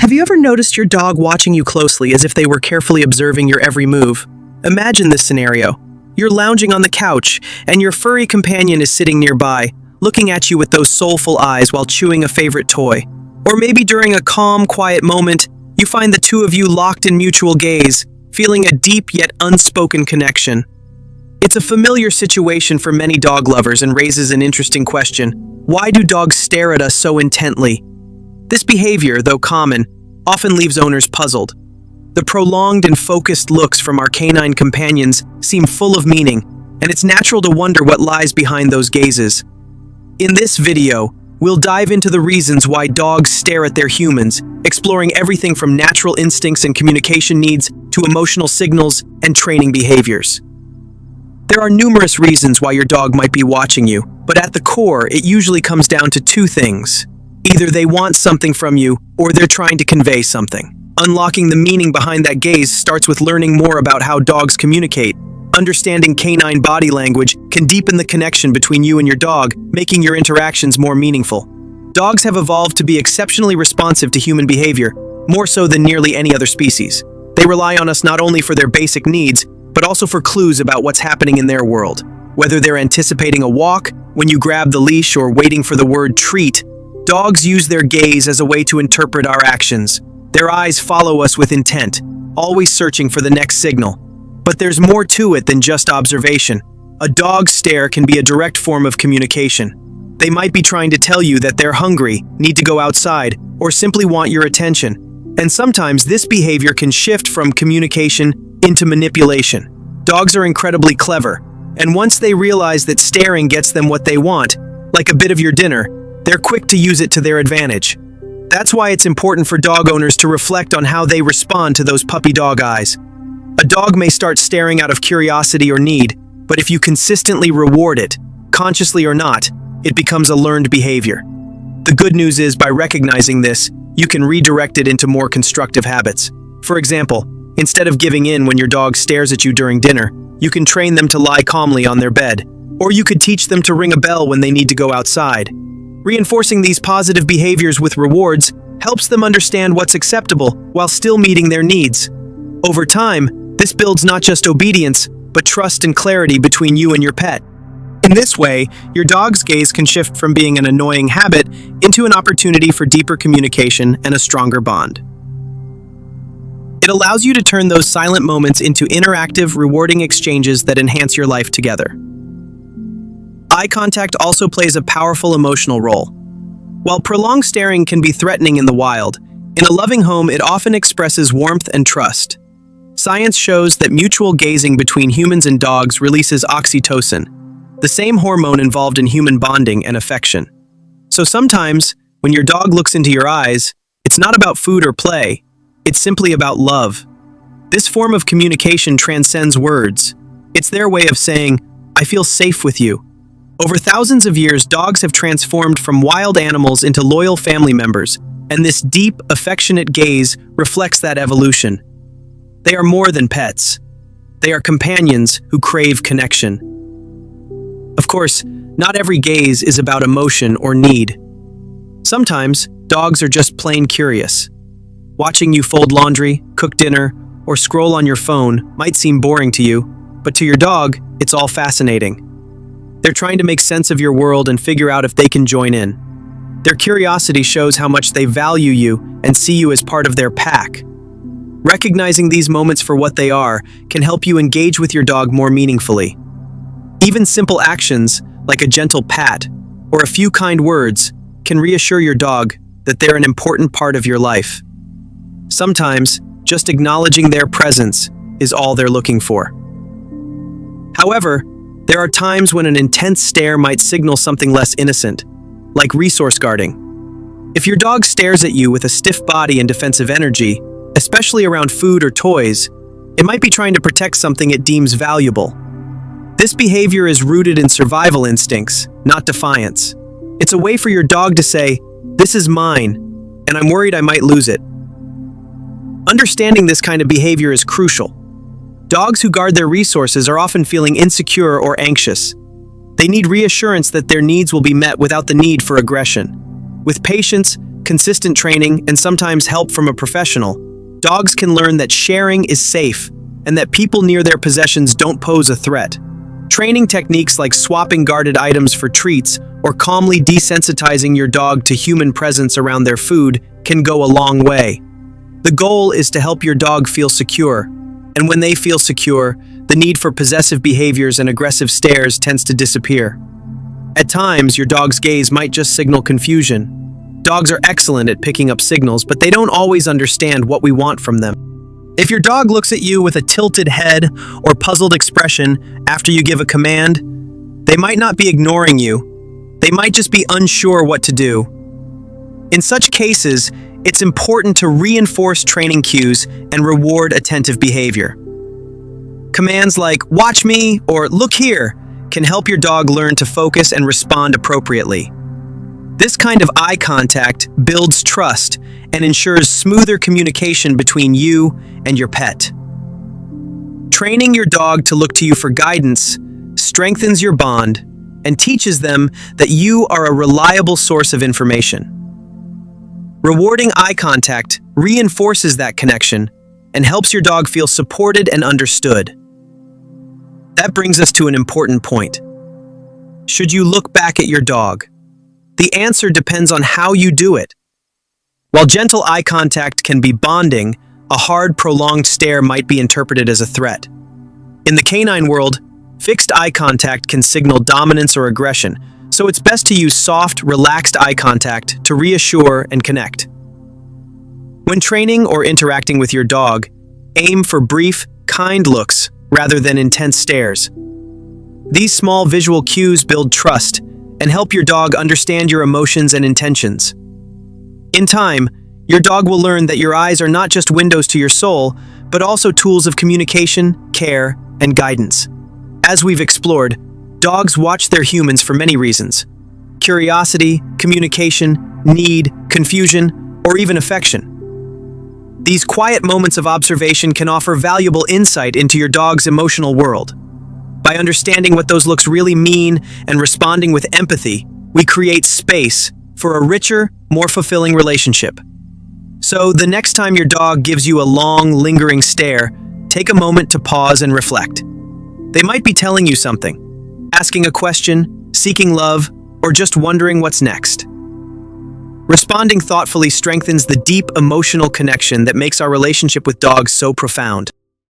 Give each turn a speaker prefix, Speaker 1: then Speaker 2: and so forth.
Speaker 1: Have you ever noticed your dog watching you closely as if they were carefully observing your every move? Imagine this scenario. You're lounging on the couch, and your furry companion is sitting nearby, looking at you with those soulful eyes while chewing a favorite toy. Or maybe during a calm, quiet moment, you find the two of you locked in mutual gaze, feeling a deep yet unspoken connection. It's a familiar situation for many dog lovers and raises an interesting question. Why do dogs stare at us so intently? This behavior, though common, often leaves owners puzzled. The prolonged and focused looks from our canine companions seem full of meaning, and it's natural to wonder what lies behind those gazes. In this video, we'll dive into the reasons why dogs stare at their humans, exploring everything from natural instincts and communication needs to emotional signals and training behaviors. There are numerous reasons why your dog might be watching you, but at the core, it usually comes down to two things. Either they want something from you, or they're trying to convey something. Unlocking the meaning behind that gaze starts with learning more about how dogs communicate. Understanding canine body language can deepen the connection between you and your dog, making your interactions more meaningful. Dogs have evolved to be exceptionally responsive to human behavior, more so than nearly any other species. They rely on us not only for their basic needs, but also for clues about what's happening in their world. Whether they're anticipating a walk, when you grab the leash, or waiting for the word treat, dogs use their gaze as a way to interpret our actions. Their eyes follow us with intent, always searching for the next signal. But there's more to it than just observation. A dog's stare can be a direct form of communication. They might be trying to tell you that they're hungry, need to go outside, or simply want your attention. And sometimes this behavior can shift from communication into manipulation. Dogs are incredibly clever, and once they realize that staring gets them what they want, like a bit of your dinner, they're quick to use it to their advantage. That's why it's important for dog owners to reflect on how they respond to those puppy dog eyes. A dog may start staring out of curiosity or need, but if you consistently reward it, consciously or not, it becomes a learned behavior. The good news is, by recognizing this, you can redirect it into more constructive habits. For example, instead of giving in when your dog stares at you during dinner, you can train them to lie calmly on their bed. Or you could teach them to ring a bell when they need to go outside. Reinforcing these positive behaviors with rewards helps them understand what's acceptable while still meeting their needs. Over time, this builds not just obedience, but trust and clarity between you and your pet. In this way, your dog's gaze can shift from being an annoying habit into an opportunity for deeper communication and a stronger bond. It allows you to turn those silent moments into interactive, rewarding exchanges that enhance your life together. Eye contact also plays a powerful emotional role. While prolonged staring can be threatening in the wild, in a loving home it often expresses warmth and trust. Science shows that mutual gazing between humans and dogs releases oxytocin, the same hormone involved in human bonding and affection. So sometimes, when your dog looks into your eyes, it's not about food or play, it's simply about love. This form of communication transcends words. It's their way of saying, "I feel safe with you." Over thousands of years, dogs have transformed from wild animals into loyal family members, and this deep, affectionate gaze reflects that evolution. They are more than pets. They are companions who crave connection. Of course, not every gaze is about emotion or need. Sometimes, dogs are just plain curious. Watching you fold laundry, cook dinner, or scroll on your phone might seem boring to you, but to your dog, it's all fascinating. They're trying to make sense of your world and figure out if they can join in. Their curiosity shows how much they value you and see you as part of their pack. Recognizing these moments for what they are can help you engage with your dog more meaningfully. Even simple actions, like a gentle pat or a few kind words, can reassure your dog that they're an important part of your life. Sometimes, just acknowledging their presence is all they're looking for. However, there are times when an intense stare might signal something less innocent, like resource guarding. If your dog stares at you with a stiff body and defensive energy, especially around food or toys, it might be trying to protect something it deems valuable. This behavior is rooted in survival instincts, not defiance. It's a way for your dog to say, "This is mine, and I'm worried I might lose it." Understanding this kind of behavior is crucial. Dogs who guard their resources are often feeling insecure or anxious. They need reassurance that their needs will be met without the need for aggression. With patience, consistent training, and sometimes help from a professional, dogs can learn that sharing is safe and that people near their possessions don't pose a threat. Training techniques like swapping guarded items for treats or calmly desensitizing your dog to human presence around their food can go a long way. The goal is to help your dog feel secure, and when they feel secure, the need for possessive behaviors and aggressive stares tends to disappear. At times, your dog's gaze might just signal confusion. Dogs are excellent at picking up signals, but they don't always understand what we want from them. If your dog looks at you with a tilted head or puzzled expression after you give a command, they might not be ignoring you. They might just be unsure what to do. In such cases, it's important to reinforce training cues and reward attentive behavior. Commands like "watch me" or "look here" can help your dog learn to focus and respond appropriately. This kind of eye contact builds trust and ensures smoother communication between you and your pet. Training your dog to look to you for guidance strengthens your bond and teaches them that you are a reliable source of information. Rewarding eye contact reinforces that connection and helps your dog feel supported and understood. That brings us to an important point. Should you look back at your dog? The answer depends on how you do it. While gentle eye contact can be bonding, a hard, prolonged stare might be interpreted as a threat. In the canine world, fixed eye contact can signal dominance or aggression, so it's best to use soft, relaxed eye contact to reassure and connect. When training or interacting with your dog, aim for brief, kind looks rather than intense stares. These small visual cues build trust and help your dog understand your emotions and intentions. In time, your dog will learn that your eyes are not just windows to your soul, but also tools of communication, care, and guidance. As we've explored, dogs watch their humans for many reasons: curiosity, communication, need, confusion, or even affection. These quiet moments of observation can offer valuable insight into your dog's emotional world. By understanding what those looks really mean and responding with empathy, we create space for a richer, more fulfilling relationship. So, the next time your dog gives you a long, lingering stare, take a moment to pause and reflect. They might be telling you something, asking a question, seeking love, or just wondering what's next. Responding thoughtfully strengthens the deep emotional connection that makes our relationship with dogs so profound.